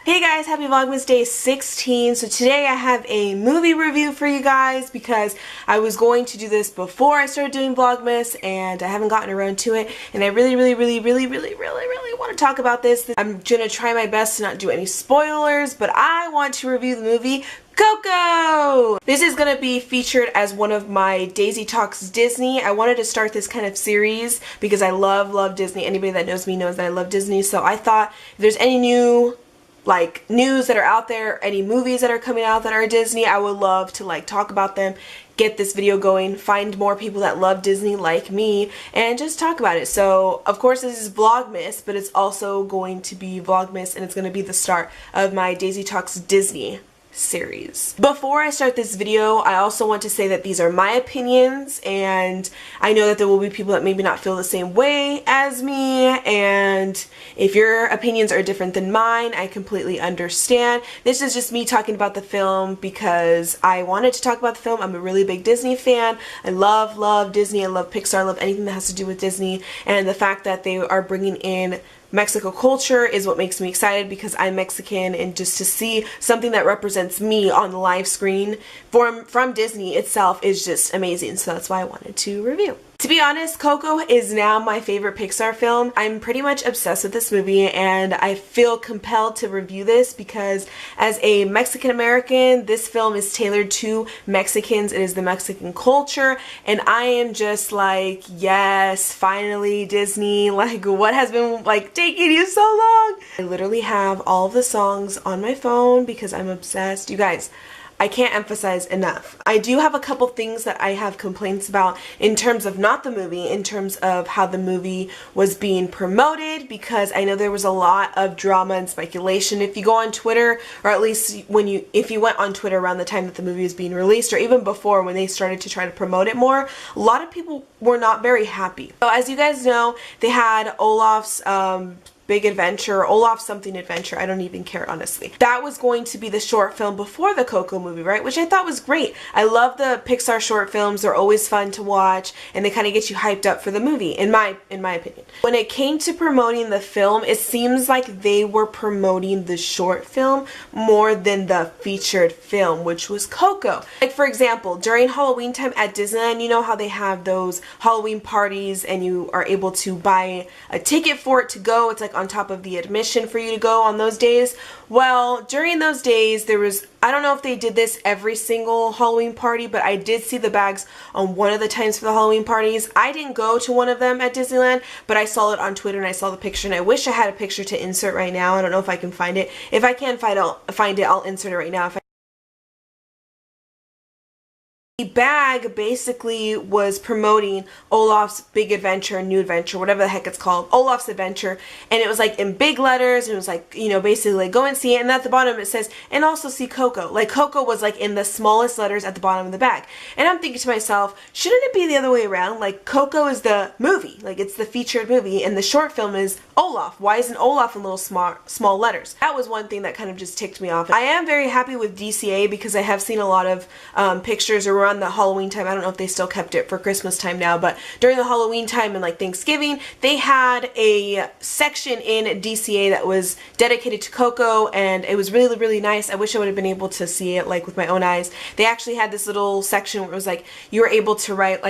Hey guys, happy Vlogmas day 16. So today I have a movie review for you guys because I was going to do this before I started doing Vlogmas and I haven't gotten around to it, and I really want to talk about this. I'm gonna try my best to not do any spoilers, but I want to review the movie Coco! This is going to be featured as one of my Daisy Talks Disney. I wanted to start this kind of series because I love Disney. Anybody that knows me knows that I love Disney, so I thought if there's any new news that are out there, any movies that are coming out that are Disney, I would love to talk about them, get this video going, find more people that love Disney like me, and just talk about it. So of course this is Vlogmas, but it's also going to be Vlogmas, and it's going to be the start of my Daisy Talks Disney series. Before I start this video, I also want to say that these are my opinions, and I know that there will be people that maybe not feel the same way as me, and if your opinions are different than mine, I completely understand. This is just me talking about the film because I wanted to talk about the film. I'm a really big Disney fan. I love Disney. I love Pixar. I love anything that has to do with Disney, and the fact that they are bringing in Mexico culture is what makes me excited because I'm Mexican, and just to see something that represents me on the live screen from Disney itself is just amazing. So that's why I wanted to review. To be honest, Coco is now my favorite Pixar film. I'm pretty much obsessed with this movie, and I feel compelled to review this because as a Mexican American, this film is tailored to Mexicans. It is the Mexican culture, and I am just like, yes, finally Disney, what has been taking you so long? I literally have all of the songs on my phone because I'm obsessed. You guys, I can't emphasize enough. I do have a couple things that I have complaints about in terms of not the movie, in terms of how the movie was being promoted, because I know there was a lot of drama and speculation. If you go on Twitter, or at least if you went on Twitter around the time that the movie was being released, or even before when they started to try to promote it more, a lot of people were not very happy. So as you guys know, they had Olaf's Big Adventure, Olaf something adventure, I don't even care honestly. That was going to be the short film before the Coco movie, right? Which I thought was great. I love the Pixar short films. They're always fun to watch, and they kind of get you hyped up for the movie, in my opinion. When it came to promoting the film, it seems like they were promoting the short film more than the featured film, which was Coco. Like for example, during Halloween time at Disneyland, you know how they have those Halloween parties and you are able to buy a ticket for it to go. It's on top of the admission for you to go on those days. Well, during those days there was, I don't know if they did this every single Halloween party, but I did see the bags on one of the times for the Halloween parties. I didn't go to one of them at Disneyland, but I saw it on Twitter and I saw the picture, and I wish I had a picture to insert right now. I don't know if I can find it. If I can find it, I'll insert it right now. The bag basically was promoting Olaf's Big Adventure, New Adventure, whatever the heck it's called, Olaf's Adventure, and it was in big letters, and it was basically go and see it, and at the bottom it says, and also see Coco. Coco was in the smallest letters at the bottom of the bag. And I'm thinking to myself, shouldn't it be the other way around? Coco is the movie, it's the featured movie, and the short film is Olaf. Why isn't Olaf in little small letters? That was one thing that kind of just ticked me off. I am very happy with DCA because I have seen a lot of pictures around the Halloween time. I don't know if they still kept it for Christmas time now, but during the Halloween time and Thanksgiving, they had a section in DCA that was dedicated to Coco, and it was really nice. I wish I would have been able to see it with my own eyes. They actually had this little section where it was you were able to write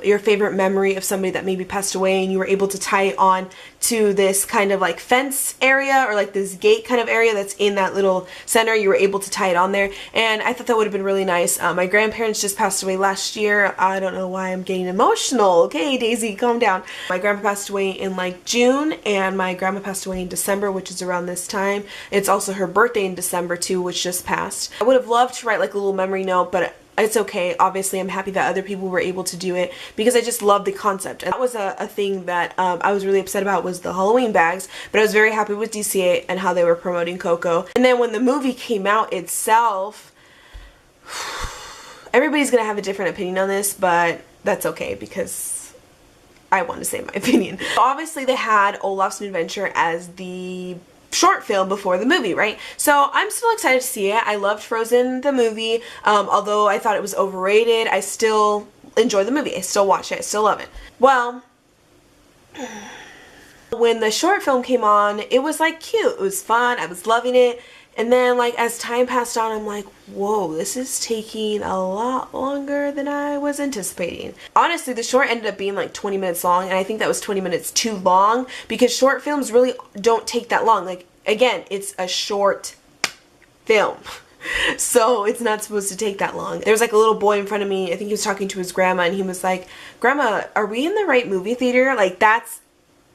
your favorite memory of somebody that maybe passed away, and you were able to tie it on to this kind of fence area, or this gate kind of area that's in that little center. You were able to tie it on there, and I thought that would have been really nice. My grandparents just passed away last year. I don't know why I'm getting emotional. Okay, Daisy, calm down. My grandpa passed away in June, and my grandma passed away in December, which is around this time. It's also her birthday in December too, which just passed. I would have loved to write a little memory note, but it's okay. Obviously, I'm happy that other people were able to do it because I just love the concept. And that was a thing that I was really upset about, was the Halloween bags, but I was very happy with DCA and how they were promoting Coco. And then when the movie came out itself, everybody's gonna have a different opinion on this, but that's okay because I want to say my opinion. Obviously, they had Olaf's New Adventure as the short film before the movie, right? So I'm still excited to see it. I loved Frozen, the movie. Although I thought it was overrated, I still enjoy the movie. I still watch it. I still love it. Well, when the short film came on, it was like cute, it was fun, I was loving it. And then like as time passed on, I'm like, whoa, this is taking a lot longer than I was anticipating. Honestly, the short ended up being like 20 minutes long, and I think that was 20 minutes too long because short films really don't take that long. Like, again, it's a short film. So it's not supposed to take that long. There was like a little boy in front of me, I think he was talking to his grandma, and he was like, "Grandma, are we in the right movie theater?" Like, that's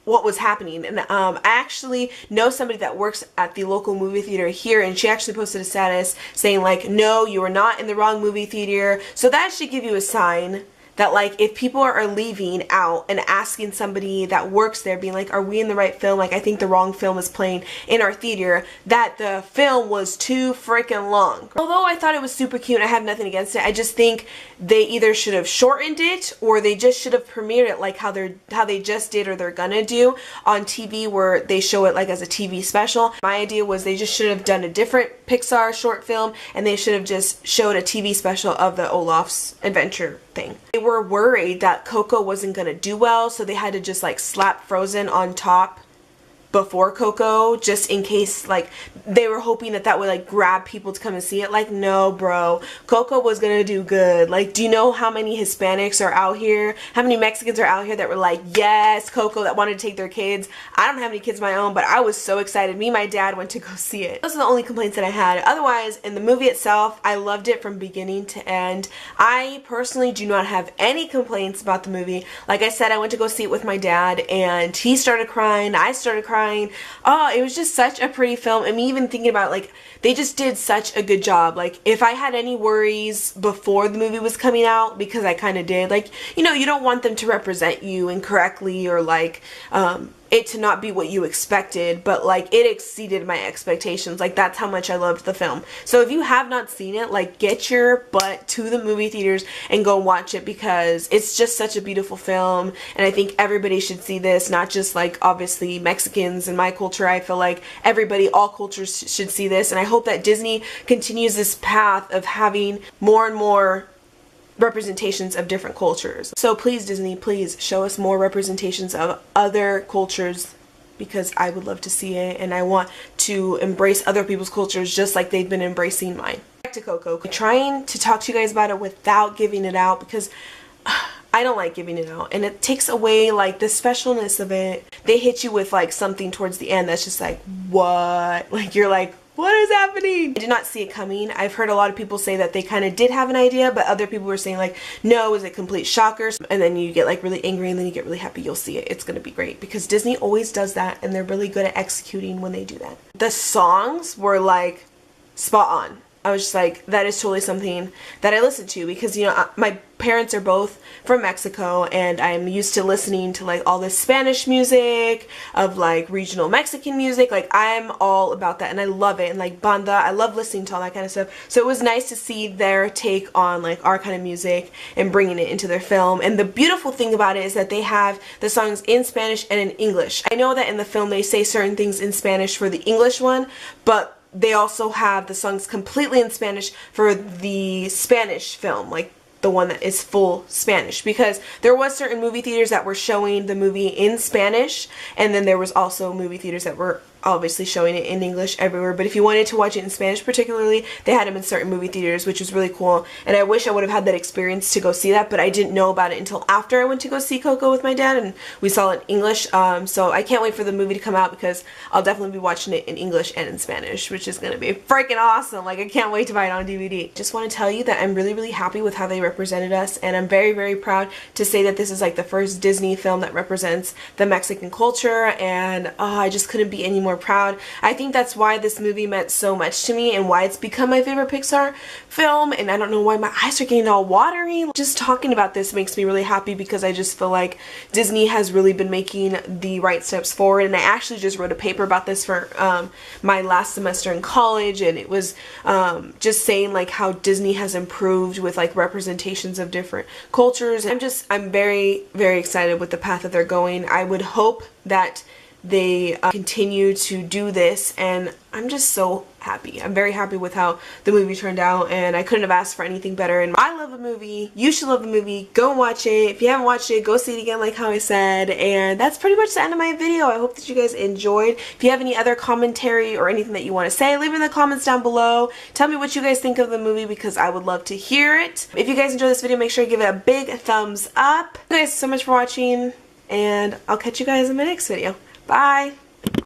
what was happening. And I actually know somebody that works at the local movie theater here, and she actually posted a status saying like, "No, you are not in the wrong movie theater." So that should give you a sign that like if people are leaving out and asking somebody that works there being like, "Are we in the right film? Like, I think the wrong film is playing in our theater," that the film was too freaking long. Although I thought it was super cute and I have nothing against it, I just think they either should have shortened it or they just should have premiered it like how they just did or they're gonna do on TV, where they show it like as a TV special. My idea was they just should have done a different Pixar short film and they should have just showed a TV special of the Olaf's adventure thing. They were worried that Coco wasn't gonna do well, so they had to just like slap Frozen on top before Coco, just in case, like they were hoping that that would like grab people to come and see it. Like, no bro, Coco was gonna do good. Like, do you know how many Hispanics are out here, how many Mexicans are out here that were like, yes, Coco, that wanted to take their kids? I don't have any kids of my own, but I was so excited. Me and my dad went to go see it. Those are the only complaints that I had. Otherwise, in the movie itself, I loved it from beginning to end. I personally do not have any complaints about the movie. Like I said, I went to go see it with my dad and he started crying, I started crying. Oh, it was just such a pretty film. I mean, even thinking about it, like, they just did such a good job. Like, if I had any worries before the movie was coming out, because I kind of did, like, you know, you don't want them to represent you incorrectly or like it to not be what you expected, but like it exceeded my expectations. Like, that's how much I loved the film. So if you have not seen it, like, get your butt to the movie theaters and go watch it, because it's just such a beautiful film, and I think everybody should see this, not just like obviously Mexicans in my culture. I feel like everybody, all cultures should see this, and I hope that Disney continues this path of having more and more representations of different cultures. So please, Disney, please show us more representations of other cultures, because I would love to see it and I want to embrace other people's cultures just like they've been embracing mine. Back to Coco. I'm trying to talk to you guys about it without giving it out, because I don't like giving it out, and it takes away like the specialness of it. They hit you with like something towards the end that's just like, what? Like, you're like, what is happening? I did not see it coming. I've heard a lot of people say that they kind of did have an idea, but other people were saying like, no, it was a complete shocker. And then you get like really angry and then you get really happy. You'll see it. It's going to be great, because Disney always does that and they're really good at executing when they do that. The songs were like spot on. I was just like, that is totally something that I listen to, because, you know, my parents are both from Mexico and I'm used to listening to like all this Spanish music, of like regional Mexican music. Like, I'm all about that and I love it, and like banda, I love listening to all that kind of stuff. So it was nice to see their take on like our kind of music and bringing it into their film. And the beautiful thing about it is that they have the songs in Spanish and in English. I know that in the film they say certain things in Spanish for the English one, but they also have the songs completely in Spanish for the Spanish film, like the one that is full Spanish, because there was certain movie theaters that were showing the movie in Spanish, and then there was also movie theaters that were obviously showing it in English everywhere. But if you wanted to watch it in Spanish particularly, they had them in certain movie theaters, which was really cool. And I wish I would have had that experience to go see that, but I didn't know about it until after I went to go see Coco with my dad, and we saw it in English. So I can't wait for the movie to come out, because I'll definitely be watching it in English and in Spanish, which is going to be freaking awesome. Like, I can't wait to buy it on DVD. Just want to tell you that I'm really, really happy with how they represented us, and I'm very, very proud to say that this is like the first Disney film that represents the Mexican culture, and I just couldn't be any more proud. I think that's why this movie meant so much to me and why it's become my favorite Pixar film, and I don't know why my eyes are getting all watery. Just talking about this makes me really happy, because I just feel like Disney has really been making the right steps forward. And I actually just wrote a paper about this for my last semester in college, and it was just saying like how Disney has improved with like representations of different cultures. I'm very, very excited with the path that they're going. I would hope that they continue to do this, and I'm just so happy. I'm very happy with how the movie turned out, and I couldn't have asked for anything better. And I love a movie. You should love a movie. Go and watch it. If you haven't watched it, go see it again like how I said. And that's pretty much the end of my video. I hope that you guys enjoyed. If you have any other commentary or anything that you want to say, leave it in the comments down below. Tell me what you guys think of the movie because I would love to hear it. If you guys enjoyed this video, make sure you give it a big thumbs up. Thank you guys so much for watching, and I'll catch you guys in my next video. Bye!